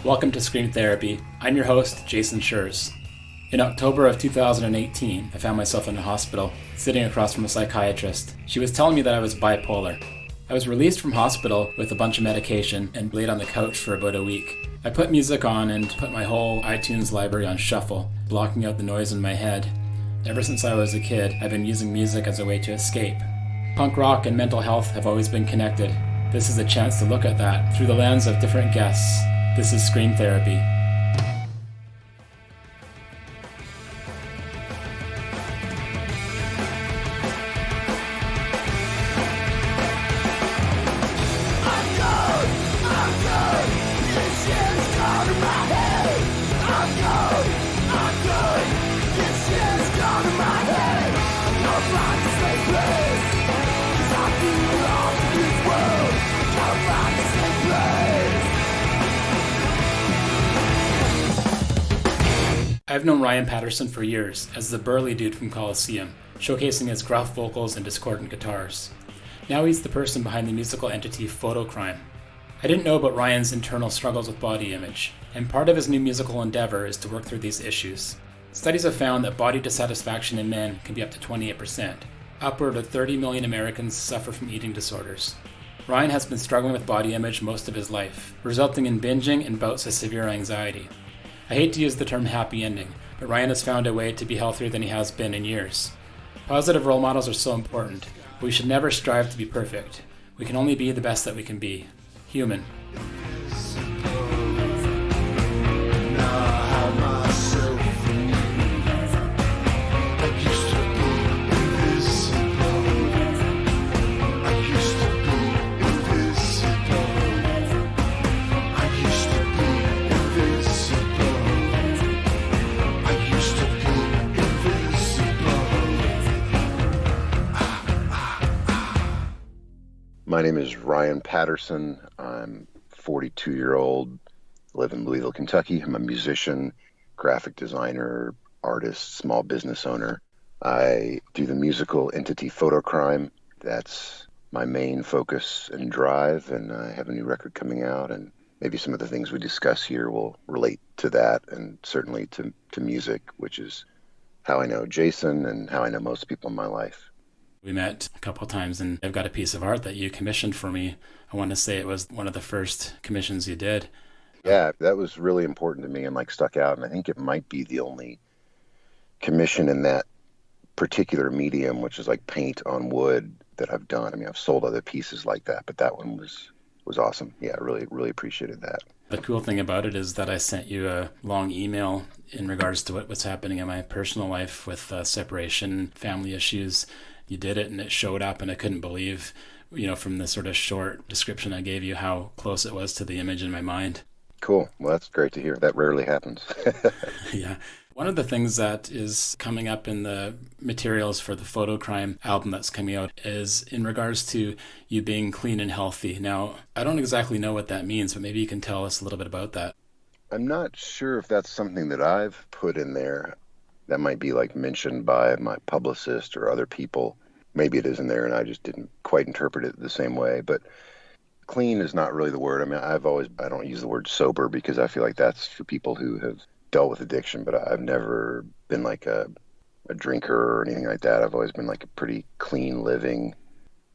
Welcome to Scream Therapy. I'm your host, Jason Schreurs. In October of 2018, I found myself in a hospital, sitting across from a psychiatrist. She was telling me that I was bipolar. I was released from hospital with a bunch of medication and laid on the couch for about a week. I put music on and put my whole iTunes library on shuffle, blocking out the noise in my head. Ever since I was a kid, I've been using music as a way to escape. Punk rock and mental health have always been connected. This is a chance to look at that through the lens of different guests. This is Scream Therapy. I've known Ryan Patterson for years as the burly dude from Coliseum, showcasing his gruff vocals and discordant guitars. Now he's the person behind the musical entity Fotocrime. I didn't know about Ryan's internal struggles with body image, and part of his new musical endeavor is to work through these issues. Studies have found that body dissatisfaction in men can be up to 28%. Upward of 30 million Americans suffer from eating disorders. Ryan has been struggling with body image most of his life, resulting in binging and bouts of severe anxiety. I hate to use the term happy ending, but Ryan has found a way to be healthier than he has been in years. Positive role models are so important, but we should never strive to be perfect. We can only be the best that we can be. Human. My name is Ryan Patterson. I'm 42-year-old, live in Louisville, Kentucky. I'm a musician, graphic designer, artist, small business owner. I do the musical entity Fotocrime. That's my main focus and drive, and I have a new record coming out, and maybe some of the things we discuss here will relate to that, and certainly to music, which is how I know Jason and how I know most people in my life. We met a couple of times, and I've got a piece of art that you commissioned for me. I want to say it was one of the first commissions you did. Yeah, that was really important to me and stuck out. And I think it might be the only commission in that particular medium, which is like paint on wood, that I've done. I mean, I've sold other pieces like that, but that one was awesome. Yeah, I really appreciated that. The cool thing about it is that I sent you a long email in regards to what's happening in my personal life with separation, family issues. You did it and it showed up, and I couldn't believe, from the sort of short description I gave you, how close it was to the image in my mind. Cool. Well, that's great to hear. That rarely happens. Yeah. One of the things that is coming up in the materials for the Fotocrime album that's coming out is in regards to you being clean and healthy. Now, I don't exactly know what that means, but maybe you can tell us a little bit about that. I'm not sure if that's something that I've put in there. That might be mentioned by my publicist or other people. Maybe it isn't there and I just didn't quite interpret it the same way. But clean is not really the word. I mean, I don't use the word sober because I feel like that's for people who have dealt with addiction, but I've never been a drinker or anything like that. I've always been a pretty clean living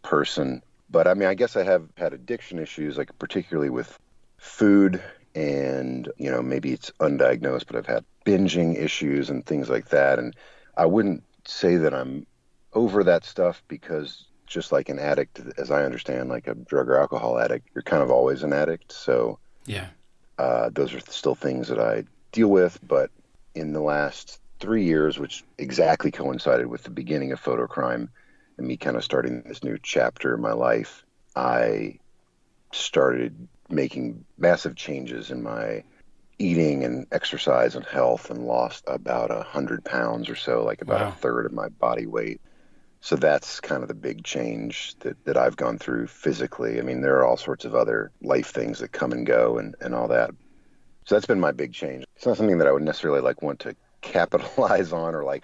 person. But I mean, I guess I have had addiction issues, particularly with food. And, maybe it's undiagnosed, but I've had binging issues and things like that. And I wouldn't say that I'm over that stuff because just like an addict, as I understand, like a drug or alcohol addict, you're kind of always an addict. So yeah, those are still things that I deal with. But in the last 3 years, which exactly coincided with the beginning of Fotocrime and me kind of starting this new chapter in my life, I started making massive changes in my eating and exercise and health and lost about 100 pounds or so, about Wow. a third of my body weight. So that's kind of the big change that I've gone through physically. I mean, there are all sorts of other life things that come and go and all that. So that's been my big change. It's not something that I would necessarily want to capitalize on or I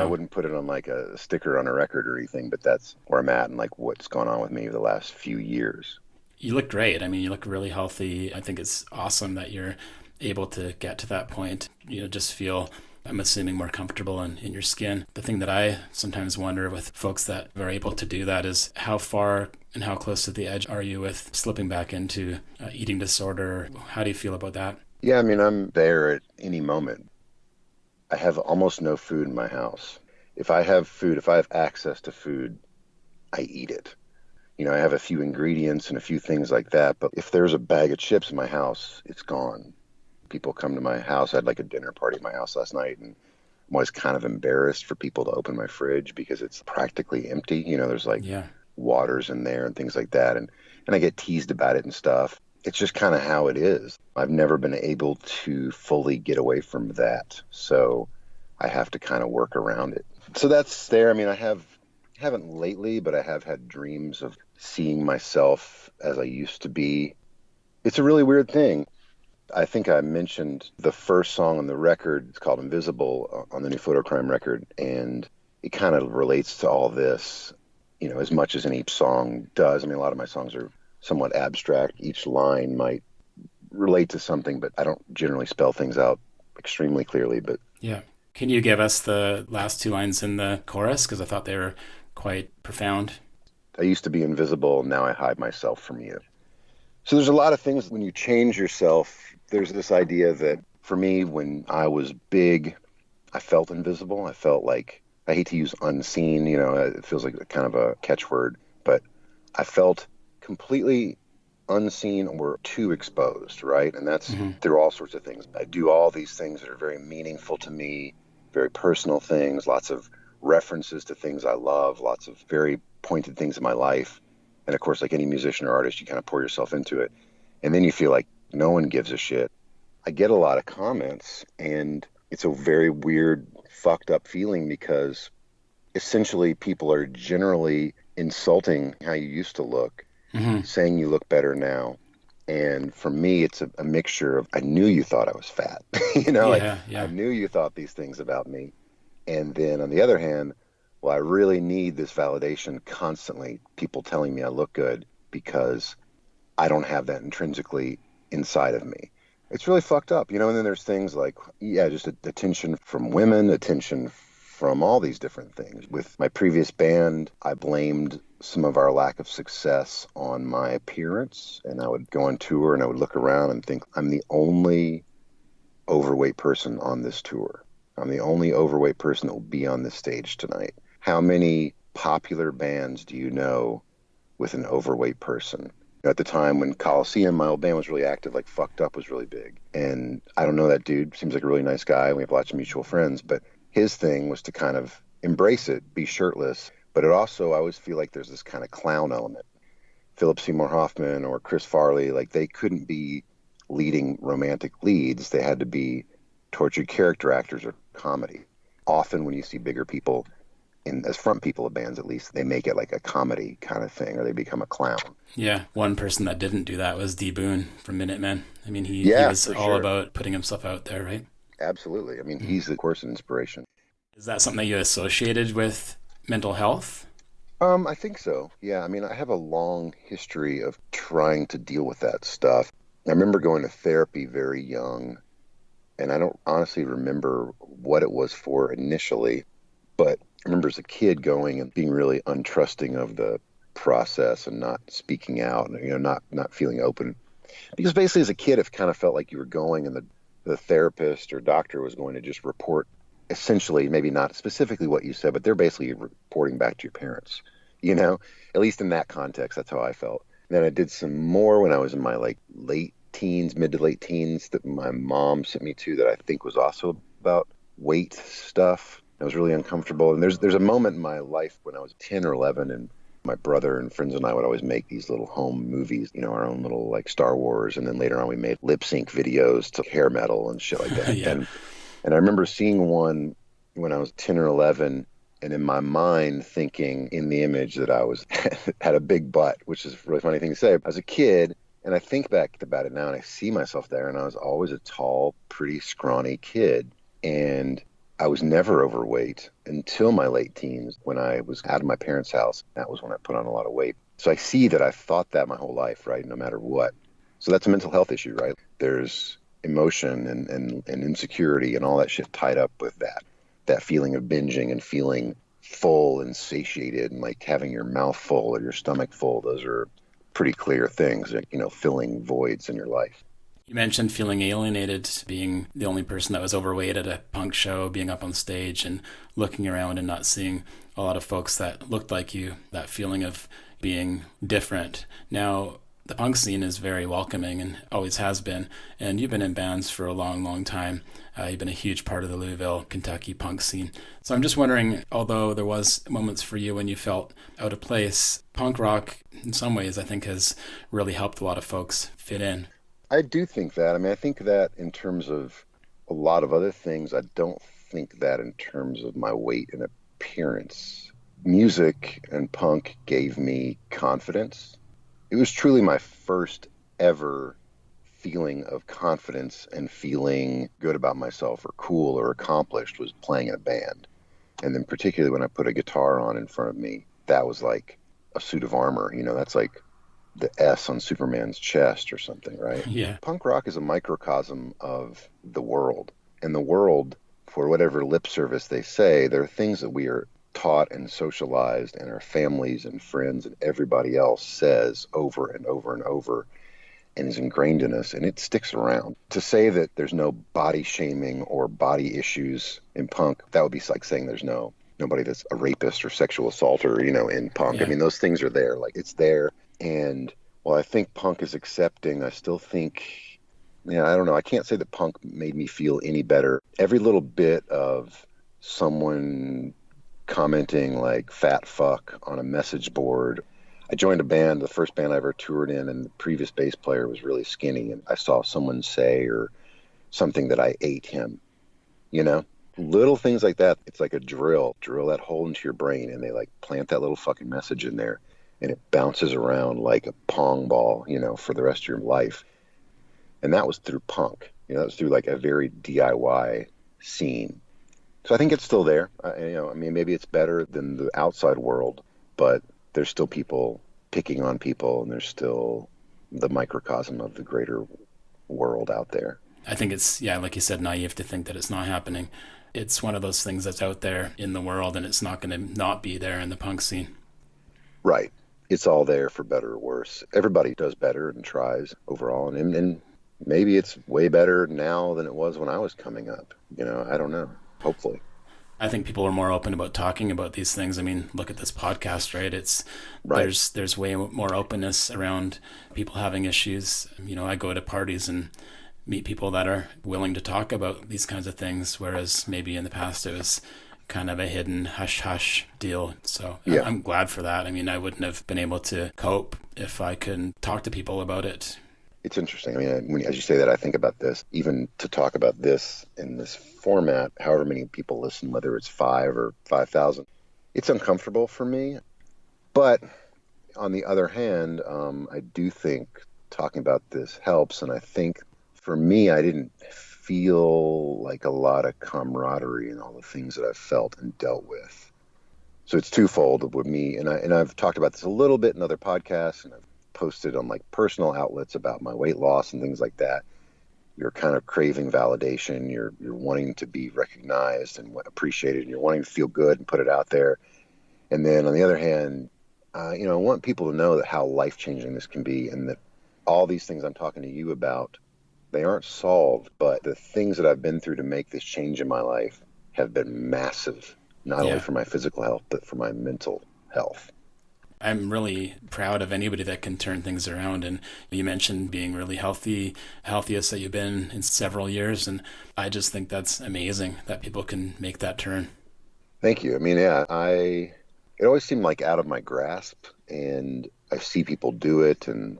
wouldn't put it on a sticker on a record or anything, but that's where I'm at and what's gone on with me the last few years. You look great. I mean, you look really healthy. I think it's awesome that you're able to get to that point, just feel, I'm assuming, more comfortable in your skin. The thing that I sometimes wonder with folks that are able to do that is how far and how close to the edge are you with slipping back into eating disorder? How do you feel about that? Yeah, I mean, I'm there at any moment. I have almost no food in my house. If I have food, if I have access to food, I eat it. I have a few ingredients and a few things like that, but if there's a bag of chips in my house, it's gone. People come to my house. I had like a dinner party at my house last night, and I'm always kind of embarrassed for people to open my fridge because it's practically empty. There's like waters in there and things like that, and I get teased about it and stuff. It's just kind of how it is. I've never been able to fully get away from that, so I have to kind of work around it. So that's there. I mean, haven't lately, but I have had dreams of seeing myself as I used to be. It's a really weird thing. I think I mentioned the first song on the record. It's called Invisible on the new Fotocrime record, and it kind of relates to all this, as much as any song does. I mean, a lot of my songs are somewhat abstract. Each line might relate to something, but I don't generally spell things out extremely clearly. But yeah. Can you give us the last two lines in the chorus? Because I thought they were quite profound. I used to be invisible, now I hide myself from you. So there's a lot of things when you change yourself. There's this idea that for me, when I was big, I felt invisible. I felt like, I hate to use unseen, it feels like kind of a catchword, but I felt completely unseen or too exposed, right? And that's through all sorts of things. I do all these things that are very meaningful to me, very personal things, lots of references to things I love, lots of very pointed things in my life. And of course, like any musician or artist, you kind of pour yourself into it. And then you feel like no one gives a shit. I get a lot of comments, and it's a very weird, fucked up feeling because essentially people are generally insulting how you used to look, saying you look better now. And for me, it's a mixture of, I knew you thought I was fat. I knew you thought these things about me. And then on the other hand, well, I really need this validation constantly, people telling me I look good, because I don't have that intrinsically inside of me. It's really fucked up, and then there's things like, just attention from women, attention from all these different things. With my previous band, I blamed some of our lack of success on my appearance, and I would go on tour and I would look around and think, I'm the only overweight person on this tour. I'm the only overweight person that will be on this stage tonight. How many popular bands do you know with an overweight person? At the time when Coliseum, my old band, was really active, like Fucked Up was really big. And I don't know that dude, seems like a really nice guy. We have lots of mutual friends, but his thing was to kind of embrace it, be shirtless. But it also, I always feel like there's this kind of clown element. Philip Seymour Hoffman or Chris Farley, like they couldn't be leading romantic leads. They had to be tortured character actors or comedy. Often when you see bigger people, as front people of bands at least, they make it like a comedy kind of thing, or they become a clown. Yeah, one person that didn't do that was D. Boone from Minutemen. I mean, he was all about putting himself out there, right? Absolutely. I mean, he's, of course, an inspiration. Is that something that you associated with mental health? I think so. Yeah, I mean, I have a long history of trying to deal with that stuff. I remember going to therapy very young, and I don't honestly remember what it was for initially, but I remember as a kid going and being really untrusting of the process and not speaking out and, not feeling open. Because basically as a kid, it kind of felt like you were going and the therapist or doctor was going to just report essentially, maybe not specifically what you said, but they're basically reporting back to your parents, at least in that context, that's how I felt. And then I did some more when I was in my late teens, mid to late teens, that my mom sent me to that I think was also about weight stuff. I was really uncomfortable. And there's a moment in my life when I was 10 or 11, and my brother and friends and I would always make these little home movies, our own little Star Wars. And then later on we made lip sync videos to hair metal and shit like that. And I remember seeing one when I was 10 or 11, and in my mind thinking in the image that I was had a big butt, which is a really funny thing to say. I was a kid, and I think back about it now and I see myself there, and I was always a tall, pretty scrawny kid. And I was never overweight until my late teens when I was out of my parents' house. That was when I put on a lot of weight. So I see that I've thought that my whole life, right, no matter what. So that's a mental health issue, right? There's emotion and insecurity and all that shit tied up with that feeling of binging and feeling full and satiated and like having your mouth full or your stomach full. Those are pretty clear things, you know, filling voids in your life. You mentioned feeling alienated, being the only person that was overweight at a punk show, being up on stage and looking around and not seeing a lot of folks that looked like you, that feeling of being different. Now, the punk scene is very welcoming and always has been, and you've been in bands for a long, long time. You've been a huge part of the Louisville, Kentucky punk scene. So I'm just wondering, although there was moments for you when you felt out of place, punk rock in some ways I think has really helped a lot of folks fit in. I do think that. I mean, I think that in terms of a lot of other things, I don't think that in terms of my weight and appearance. Music and punk gave me confidence. It was truly my first ever feeling of confidence and feeling good about myself or cool or accomplished was playing in a band. And then particularly when I put a guitar on in front of me, that was like a suit of armor. You know, that's like the S on Superman's chest or something, right? Yeah. Punk rock is a microcosm of the world. And the world, for whatever lip service they say, there are things that we are taught and socialized and our families and friends and everybody else says over and over and over and is ingrained in us, and it sticks around. To say that there's no body shaming or body issues in punk, that would be like saying there's nobody that's a rapist or sexual assaulter, you know, in punk. Yeah. I mean, those things are there, like it's there. And while I think punk is accepting, I still think, yeah, I don't know. I can't say that punk made me feel any better. Every little bit of someone commenting like fat fuck on a message board. I joined a band, the first band I ever toured in, and the previous bass player was really skinny, and I saw someone say or something that I ate him, you know? Little things like that. It's like a drill that hole into your brain, and they like plant that little fucking message in there, and it bounces around like a pong ball, you know, for the rest of your life. And that was through punk. You know, that was through like a very DIY scene. So I think it's still there. You know, I mean, maybe it's better than the outside world, but there's still people picking on people, and there's still the microcosm of the greater world out there. I think it's, yeah, like you said, naive to think that it's not happening. It's one of those things that's out there in the world, and it's not going to not be there in the punk scene. Right. It's all there for better or worse. Everybody does better and tries overall, and maybe it's way better now than it was when I was coming up. You know, I don't know. Hopefully. I think people are more open about talking about these things. I mean, look at this podcast, right? It's right. There's way more openness around people having issues. You know, I go to parties and meet people that are willing to talk about these kinds of things, whereas maybe in the past it was kind of a hidden hush-hush deal. So yeah. I'm glad for that. I mean, I wouldn't have been able to cope if I couldn't talk to people about it. It's interesting. I mean, as you say that, I think about this, even to talk about this in this format, however many people listen, whether it's 5 or 5,000, it's uncomfortable for me. But on the other hand, I do think talking about this helps. And I think for me, I didn't feel like a lot of camaraderie in all the things that I've felt and dealt with. So it's twofold with me. And I've talked about this a little bit in other podcasts, and I've posted on like personal outlets about my weight loss and things like that. You're kind of craving validation. You're wanting to be recognized and appreciated, and you're wanting to feel good and put it out there. And then on the other hand, you know, I want people to know that how life-changing this can be, and that all these things I'm talking to you about, they aren't solved, but the things that I've been through to make this change in my life have been massive, not only for my physical health, but for my mental health. I'm really proud of anybody that can turn things around. And you mentioned being really healthy, healthiest that you've been in several years. And I just think that's amazing that people can make that turn. Thank you. I mean, yeah, it always seemed like out of my grasp, and I see people do it and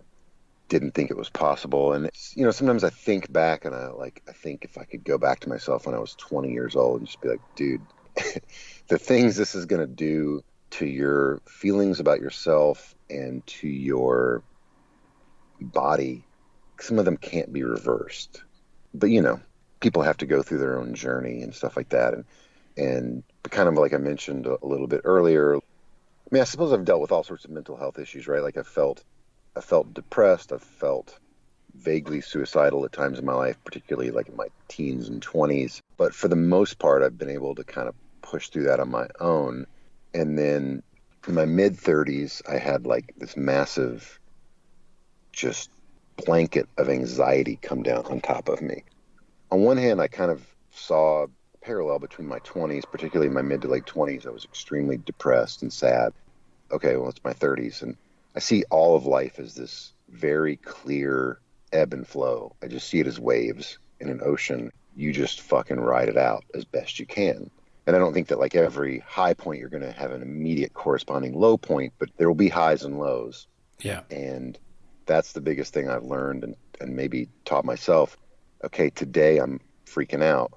didn't think it was possible. And it's, you know, sometimes I think back and I think if I could go back to myself when I was 20 years old and just be like, dude, the things this is going to do to your feelings about yourself and to your body, some of them can't be reversed. But, you know, people have to go through their own journey and stuff like that. And kind of like I mentioned a little bit earlier, I mean, I suppose I've dealt with all sorts of mental health issues, right? Like I felt depressed. I felt vaguely suicidal at times in my life, particularly like in my teens and 20s. But for the most part, I've been able to kind of push through that on my own. And then in my mid 30s, I had like this massive just blanket of anxiety come down on top of me. On one hand, I kind of saw a parallel between my 20s, particularly my mid to late 20s. I was extremely depressed and sad. Okay, well, it's my 30s. And I see all of life as this very clear ebb and flow. I just see it as waves in an ocean. You just fucking ride it out as best you can. And I don't think that like every high point you're going to have an immediate corresponding low point, but there will be highs and lows. Yeah. And that's the biggest thing I've learned and maybe taught myself. Okay, today I'm freaking out.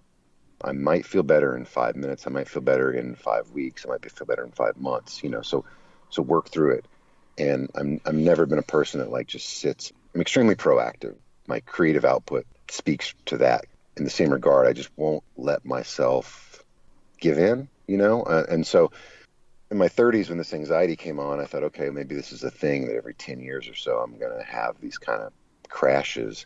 I might feel better in 5 minutes. I might feel better in 5 weeks. I might feel better in 5 months, you know, so work through it. And I've never been a person that like just sits. I'm extremely proactive. My creative output speaks to that. In the same regard, I just won't let myself give in, you know? And so in my 30s, when this anxiety came on, I thought, okay, maybe this is a thing that every 10 years or so, I'm going to have these kind of crashes.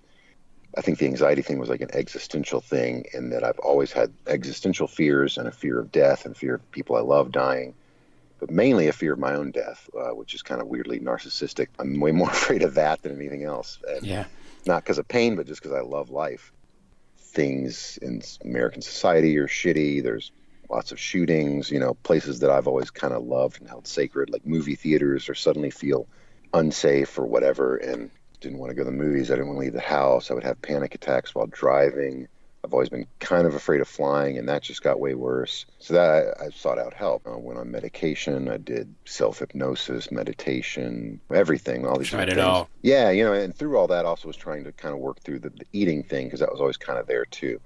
I think the anxiety thing was like an existential thing in that I've always had existential fears and a fear of death and fear of people I love dying, but mainly a fear of my own death, which is kind of weirdly narcissistic. I'm way more afraid of that than anything else. And Yeah. not because of pain, but just because I love life. Things in American society are shitty. There's lots of shootings, you know, places that I've always kind of loved and held sacred, like movie theaters, or suddenly feel unsafe or whatever, and didn't want to go to the movies. I didn't want to leave the house. I would have panic attacks while driving. I've always been kind of afraid of flying, and that just got way worse. So that I sought out help. I went on medication. I did self-hypnosis, meditation, everything, all these Tried different it things. all. Yeah, you know, and through all that also was trying to kind of work through the eating thing, because that was always kind of there too.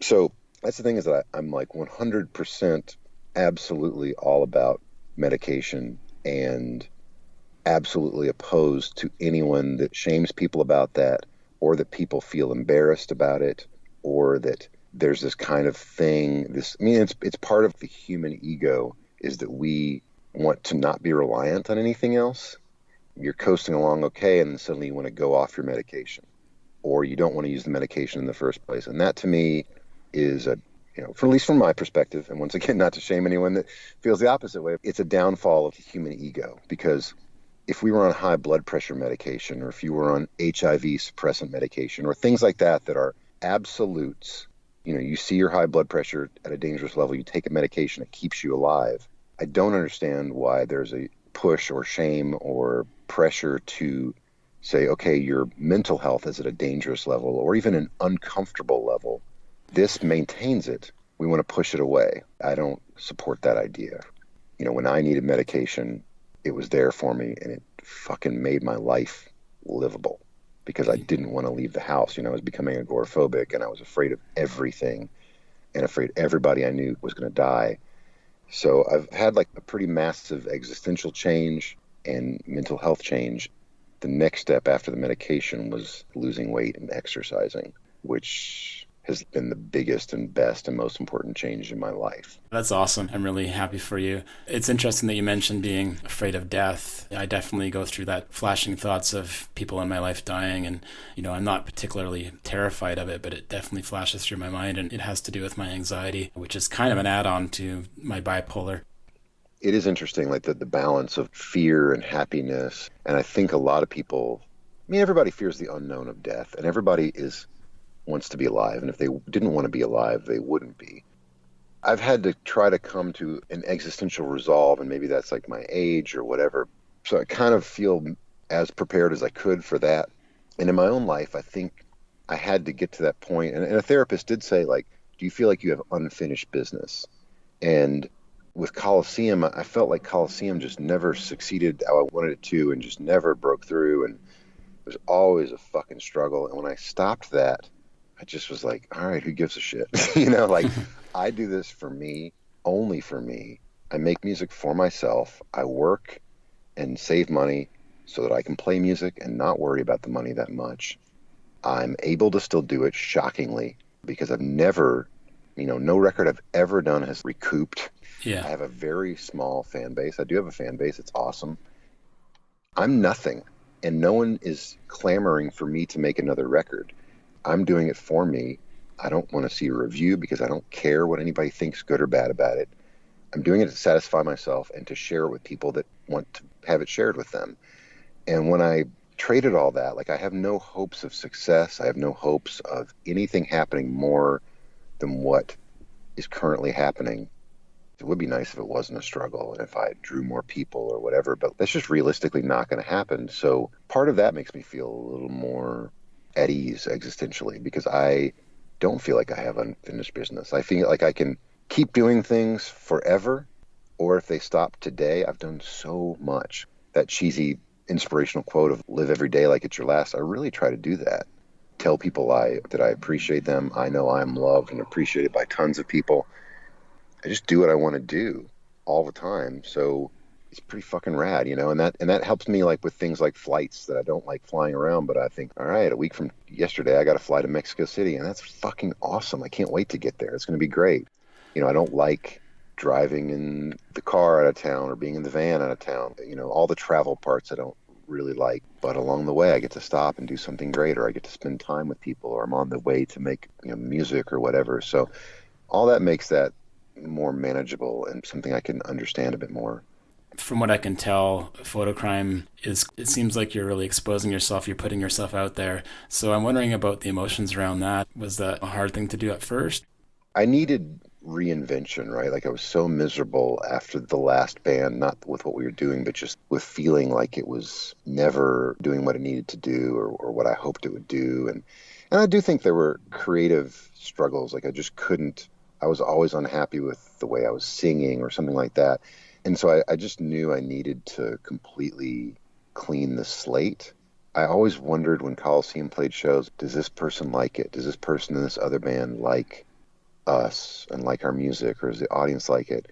So that's the thing, is that I'm like 100% absolutely all about medication and absolutely opposed to anyone that shames people about that, or that people feel embarrassed about it, or that there's this kind of thing. It's part of the human ego, is that we want to not be reliant on anything else. You're coasting along okay, and then suddenly you want to go off your medication, or you don't want to use the medication in the first place. And that to me is at least from my perspective, and once again, not to shame anyone that feels the opposite way, it's a downfall of the human ego. Because if we were on high blood pressure medication, or if you were on HIV suppressant medication, or things like that are absolutes, you know, you see your high blood pressure at a dangerous level, you take a medication that keeps you alive. I don't understand why there's a push or shame or pressure to say, okay, your mental health is at a dangerous level or even an uncomfortable level. This maintains it. We want to push it away. I don't support that idea. You know, when I needed medication, it was there for me, and it fucking made my life livable, because I didn't want to leave the house. You know, I was becoming agoraphobic, and I was afraid of everything and afraid everybody I knew was going to die. So I've had like a pretty massive existential change and mental health change. The next step after the medication was losing weight and exercising, which has been the biggest and best and most important change in my life. That's awesome. I'm really happy for you. It's interesting that you mentioned being afraid of death. I definitely go through that flashing thoughts of people in my life dying, and, you know, I'm not particularly terrified of it, but it definitely flashes through my mind, and it has to do with my anxiety, which is kind of an add-on to my bipolar. It is interesting, like the balance of fear and happiness. And I think a lot of people, everybody fears the unknown of death, and everybody wants to be alive. And if they didn't want to be alive, they wouldn't be. I've had to try to come to an existential resolve, and maybe that's like my age or whatever. So I kind of feel as prepared as I could for that. And in my own life, I think I had to get to that point. And a therapist did say, like, do you feel like you have unfinished business? And with Coliseum, I felt like Coliseum just never succeeded how I wanted it to, and just never broke through. And it was always a fucking struggle. And when I stopped that, I just was like, all right, who gives a shit? You know, like, I do this for me, only for me. I make music for myself. I work and save money so that I can play music and not worry about the money that much. I'm able to still do it, shockingly, because I've never, no record I've ever done has recouped. Yeah. I have a very small fan base. I do have a fan base. It's awesome. I'm nothing. and no one is clamoring for me to make another record. I'm doing it for me. I don't want to see a review because I don't care what anybody thinks, good or bad, about it. I'm doing it to satisfy myself and to share it with people that want to have it shared with them. And when I traded all that, like, I have no hopes of success. I have no hopes of anything happening more than what is currently happening. It would be nice if it wasn't a struggle and if I drew more people or whatever, but that's just realistically not going to happen. So part of that makes me feel a little more at ease existentially, because I don't feel like I have unfinished business. I feel like I can keep doing things forever, or if they stop today, I've done so much. That cheesy inspirational quote of live every day like it's your last, I really try to do that. Tell people that I appreciate them. I know I'm loved and appreciated by tons of people. I just do what I want to do all the time. So it's pretty fucking rad, and that helps me, like, with things like flights that I don't like flying around, but I think, all right, a week from yesterday, I got to fly to Mexico City, and that's fucking awesome. I can't wait to get there. It's going to be great. I don't like driving in the car out of town or being in the van out of town. All the travel parts I don't really like, but along the way I get to stop and do something great, or I get to spend time with people, or I'm on the way to make music or whatever. So all that makes that more manageable and something I can understand a bit more. From what I can tell, Fotocrime it seems like you're really exposing yourself, you're putting yourself out there. So I'm wondering about the emotions around that. Was that a hard thing to do at first? I needed reinvention, right? Like, I was so miserable after the last band, not with what we were doing, but just with feeling like it was never doing what it needed to do, or what I hoped it would do. And I do think there were creative struggles. Like, I was always unhappy with the way I was singing or something like that. And so I just knew I needed to completely clean the slate. I always wondered when Coliseum played shows, does this person like it? Does this person in this other band like us and like our music, or does the audience like it?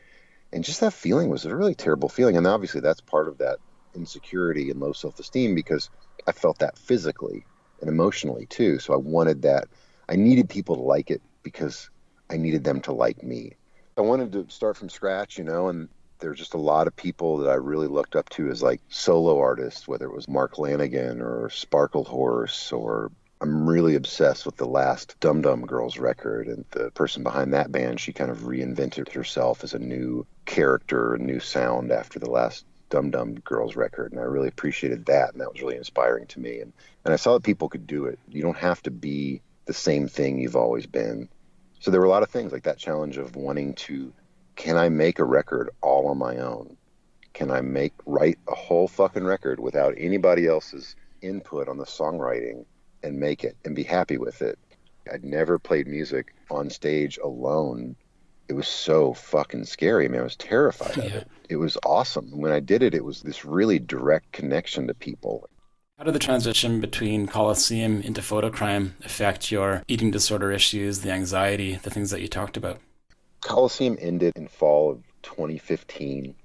And just that feeling was a really terrible feeling. And obviously that's part of that insecurity and low self-esteem, because I felt that physically and emotionally too. So I wanted that. I needed people to like it because I needed them to like me. I wanted to start from scratch, and there's just a lot of people that I really looked up to as, like, solo artists, whether it was Mark Lanigan or Sparkle Horse, or I'm really obsessed with the last Dum Dum Girls record, and the person behind that band, she kind of reinvented herself as a new character, a new sound after the last Dum Dum Girls record, and I really appreciated that, and that was really inspiring to me. And I saw that people could do it. You don't have to be the same thing you've always been. So there were a lot of things, like that challenge of wanting to, can I make a record all on my own? Can I write a whole fucking record without anybody else's input on the songwriting and make it and be happy with it? I'd never played music on stage alone. It was so fucking scary. I mean, I was terrified of it. It was awesome. When I did it, it was this really direct connection to people. How did the transition between Coliseum into Fotocrime affect your eating disorder issues, the anxiety, the things that you talked about? Coliseum ended in fall of 2015.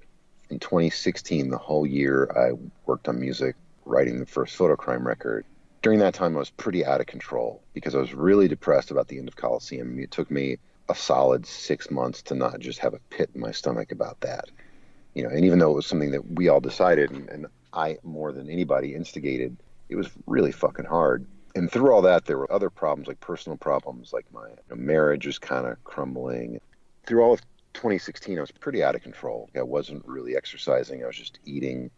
In 2016, the whole year, I worked on music, writing the first Fotocrime record. During that time, I was pretty out of control because I was really depressed about the end of Coliseum. It took me a solid 6 months to not just have a pit in my stomach about that. And even though it was something that we all decided, and I, more than anybody, instigated, it was really fucking hard. And through all that, there were other problems, like personal problems, like my marriage was kind of crumbling. Through all of 2016, I was pretty out of control. I wasn't really exercising. I was just eating.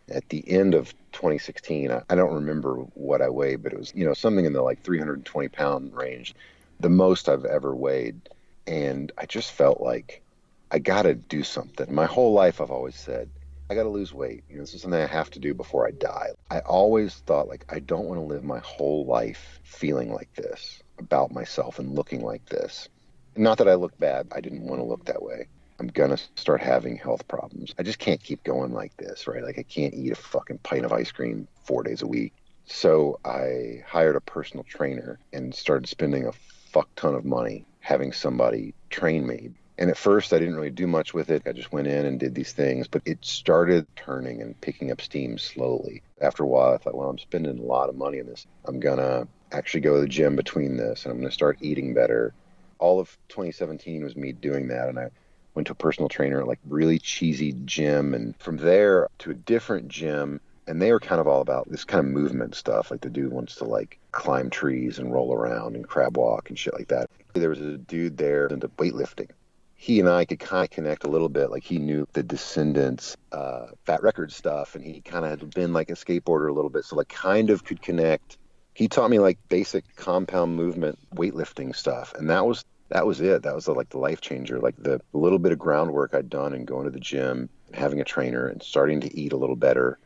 At the end of 2016, I don't remember what I weighed, but it was, something in the, like, 320-pound range, the most I've ever weighed. And I just felt like I got to do something. My whole life, I've always said, I got to lose weight. This is something I have to do before I die. I always thought, like, I don't want to live my whole life feeling like this about myself and looking like this. Not that I look bad. I didn't want to look that way. I'm going to start having health problems. I just can't keep going like this, right? Like, I can't eat a fucking pint of ice cream 4 days a week. So I hired a personal trainer and started spending a fuck ton of money having somebody train me. And at first, I didn't really do much with it. I just went in and did these things, but it started turning and picking up steam slowly. After a while, I thought, well, I'm spending a lot of money on this. I'm going to actually go to the gym between this, and I'm going to start eating better. All of 2017 was me doing that, and I went to a personal trainer at, like, really cheesy gym, and from there to a different gym And they were kind of all about this kind of movement stuff. Like the dude wants to like climb trees and roll around and crab walk and shit like that. There was a dude there into weightlifting. He and I could kind of connect a little bit. Like he knew the Descendants, Fat Record stuff, and he kind of had been like a skateboarder a little bit. So like kind of could connect. He taught me like basic compound movement weightlifting stuff. And that was it. That was like the life changer. Like the little bit of groundwork I'd done and going to the gym and having a trainer and starting to eat a little better.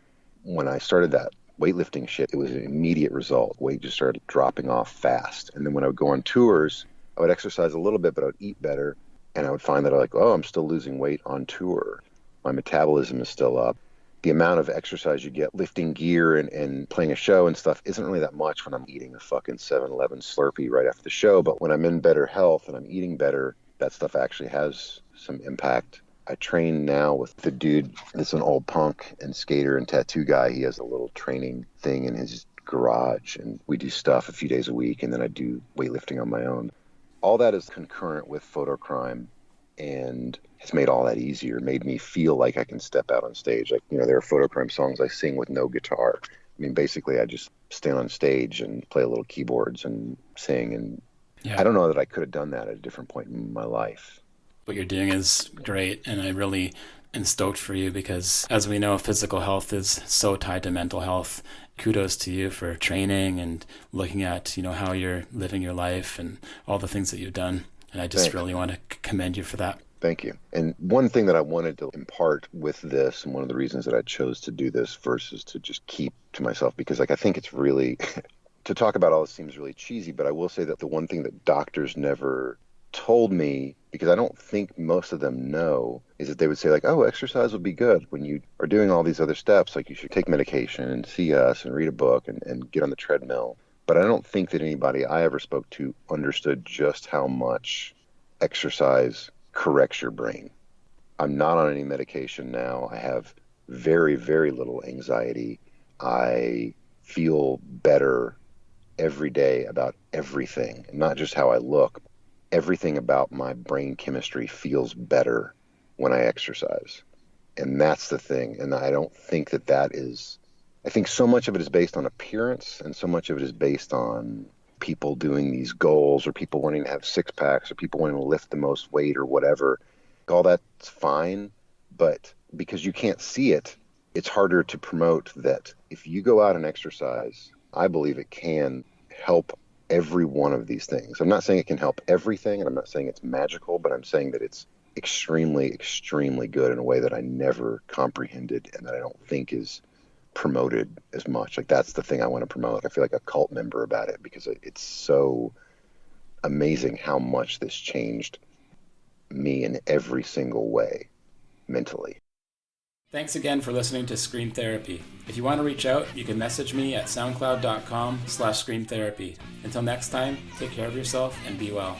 When I started that weightlifting shit, it was an immediate result. Weight just started dropping off fast. And then when I would go on tours, I would exercise a little bit, but I would eat better. And I would find that I'm still losing weight on tour. My metabolism is still up. The amount of exercise you get lifting gear and playing a show and stuff isn't really that much when I'm eating a fucking 7-Eleven Slurpee right after the show. But when I'm in better health and I'm eating better, that stuff actually has some impact. I train now with the dude that's an old punk and skater and tattoo guy. He has a little training thing in his garage, and we do stuff a few days a week, and then I do weightlifting on my own. All that is concurrent with Fotocrime, and has made all that easier, made me feel like I can step out on stage. Like, there are Fotocrime songs I sing with no guitar. I mean, basically I just stand on stage and play a little keyboards and sing, and I don't know that I could have done that at a different point in my life. What you're doing is great, and I really am stoked for you because, as we know, physical health is so tied to mental health. Kudos to you for training and looking at, how you're living your life and all the things that you've done. And I just really want to commend you for that. Thank you. And one thing that I wanted to impart with this, and one of the reasons that I chose to do this versus to just keep to myself, because I think it's really, to talk about all this seems really cheesy, but I will say that the one thing that doctors never told me, because I don't think most of them know, is that they would say like, oh, exercise will be good when you are doing all these other steps. Like you should take medication and see us and read a book and get on the treadmill. But I don't think that anybody I ever spoke to understood just how much exercise corrects your brain. I'm not on any medication now. I have very, very little anxiety. I feel better every day about everything, and not just how I look. Everything about my brain chemistry feels better when I exercise. And that's the thing. And I don't think that is, I think so much of it is based on appearance, and so much of it is based on people doing these goals, or people wanting to have six packs, or people wanting to lift the most weight or whatever. All that's fine, but because you can't see it, it's harder to promote that. If you go out and exercise, I believe it can help every one of these things. I'm not saying it can help everything, and I'm not saying it's magical, but I'm saying that it's extremely, extremely good in a way that I never comprehended, and that I don't think is promoted as much. Like, that's the thing I want to promote. I feel like a cult member about it, because it's so amazing how much this changed me in every single way mentally. Thanks again for listening to Scream Therapy. If you want to reach out, you can message me at soundcloud.com/screamtherapy. Until next time, take care of yourself and be well.